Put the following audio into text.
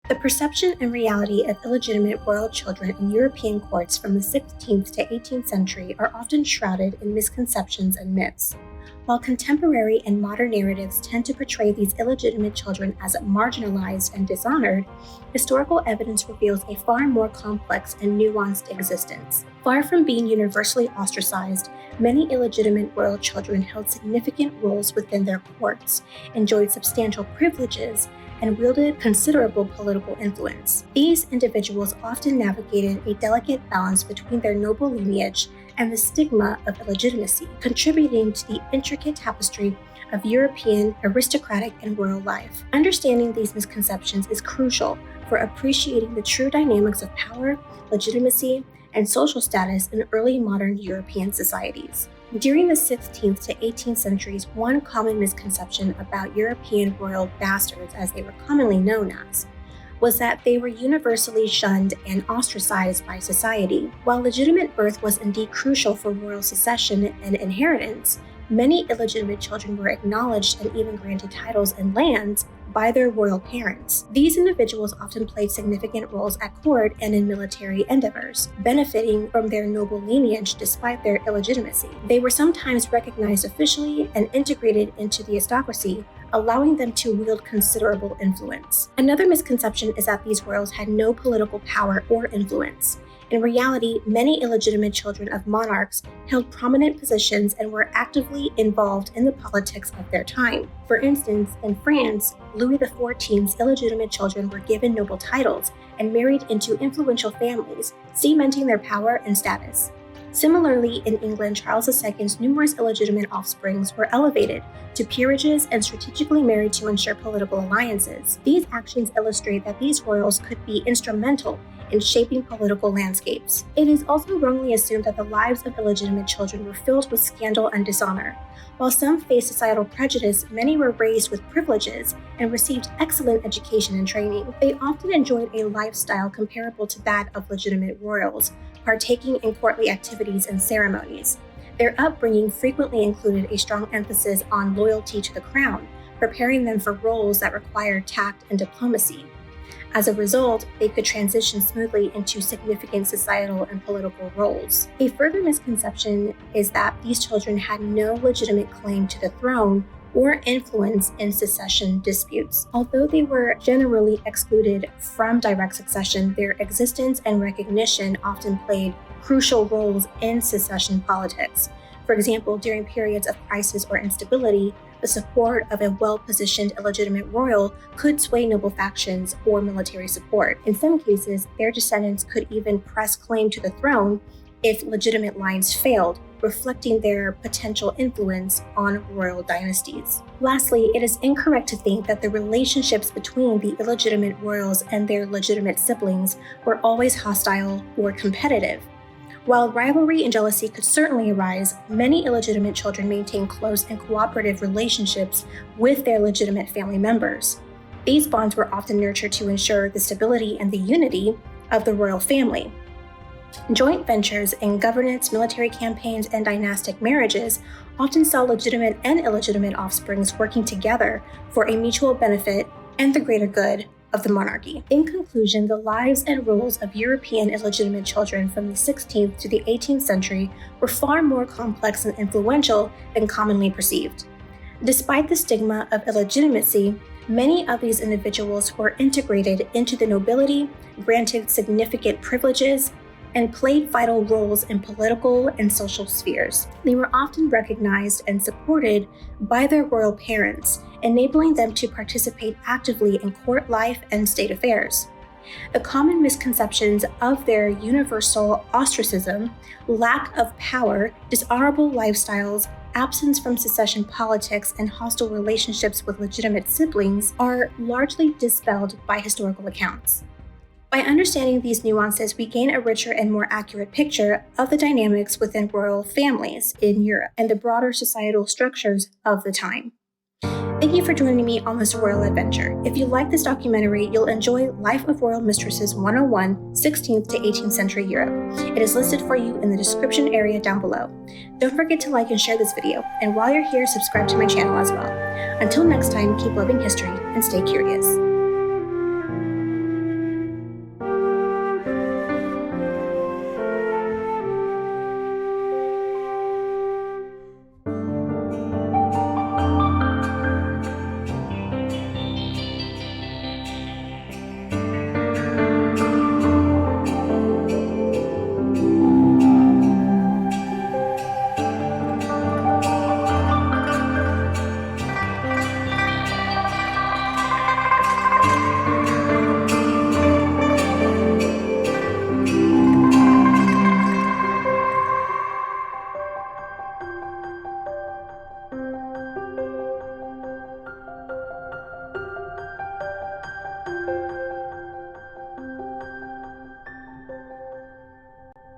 The perception and reality of illegitimate royal children in European courts from the 16th to 18th century are often shrouded in misconceptions and myths. While contemporary and modern narratives tend to portray these illegitimate children as marginalized and dishonored, historical evidence reveals a far more complex and nuanced existence. Far from being universally ostracized, many illegitimate royal children held significant roles within their courts, enjoyed substantial privileges, and wielded considerable political influence. These individuals often navigated a delicate balance between their noble lineage and the stigma of illegitimacy, contributing to the intricate tapestry of European aristocratic and royal life. Understanding these misconceptions is crucial for appreciating the true dynamics of power, legitimacy, and social status in early modern European societies. During the 16th to 18th centuries, one common misconception about European royal bastards, as they were commonly known as, was that they were universally shunned and ostracized by society. While legitimate birth was indeed crucial for royal succession and inheritance, many illegitimate children were acknowledged and even granted titles and lands by their royal parents. These individuals often played significant roles at court and in military endeavors, benefiting from their noble lineage despite their illegitimacy. They were sometimes recognized officially and integrated into the aristocracy, allowing them to wield considerable influence. Another misconception is that these royals had no political power or influence. In reality, many illegitimate children of monarchs held prominent positions and were actively involved in the politics of their time. For instance, in France, Louis XIV's illegitimate children were given noble titles and married into influential families, cementing their power and status. Similarly, in England, Charles II's numerous illegitimate offsprings were elevated to peerages and strategically married to ensure political alliances. These actions illustrate that these royals could be instrumental in shaping political landscapes. It is also wrongly assumed that the lives of illegitimate children were filled with scandal and dishonor. While some faced societal prejudice, many were raised with privileges and received excellent education and training. They often enjoyed a lifestyle comparable to that of legitimate royals, partaking in courtly activities and ceremonies. Their upbringing frequently included a strong emphasis on loyalty to the crown, preparing them for roles that required tact and diplomacy. As a result, they could transition smoothly into significant societal and political roles. A further misconception is that these children had no legitimate claim to the throne or influence in succession disputes. Although they were generally excluded from direct succession, their existence and recognition often played crucial roles in succession politics. For example, during periods of crisis or instability, the support of a well-positioned illegitimate royal could sway noble factions or military support. In some cases, their descendants could even press claim to the throne if legitimate lines failed, reflecting their potential influence on royal dynasties. Lastly, it is incorrect to think that the relationships between the illegitimate royals and their legitimate siblings were always hostile or competitive. While rivalry and jealousy could certainly arise, many illegitimate children maintain close and cooperative relationships with their legitimate family members. These bonds were often nurtured to ensure the stability and the unity of the royal family. Joint ventures in governance, military campaigns, and dynastic marriages often saw legitimate and illegitimate offsprings working together for a mutual benefit and the greater good of the monarchy. In conclusion, the lives and roles of European illegitimate children from the 16th to the 18th century were far more complex and influential than commonly perceived. Despite the stigma of illegitimacy, many of these individuals were integrated into the nobility, granted significant privileges, and played vital roles in political and social spheres. They were often recognized and supported by their royal parents, enabling them to participate actively in court life and state affairs. The common misconceptions of their universal ostracism, lack of power, dishonorable lifestyles, absence from succession politics, and hostile relationships with legitimate siblings are largely dispelled by historical accounts. By understanding these nuances, we gain a richer and more accurate picture of the dynamics within royal families in Europe and the broader societal structures of the time. Thank you for joining me on this royal adventure. If you like this documentary, you'll enjoy Life of Royal Mistresses 101, 16th to 18th Century Europe. It is listed for you in the description area down below. Don't forget to like and share this video, and while you're here, subscribe to my channel as well. Until next time, keep loving history and stay curious.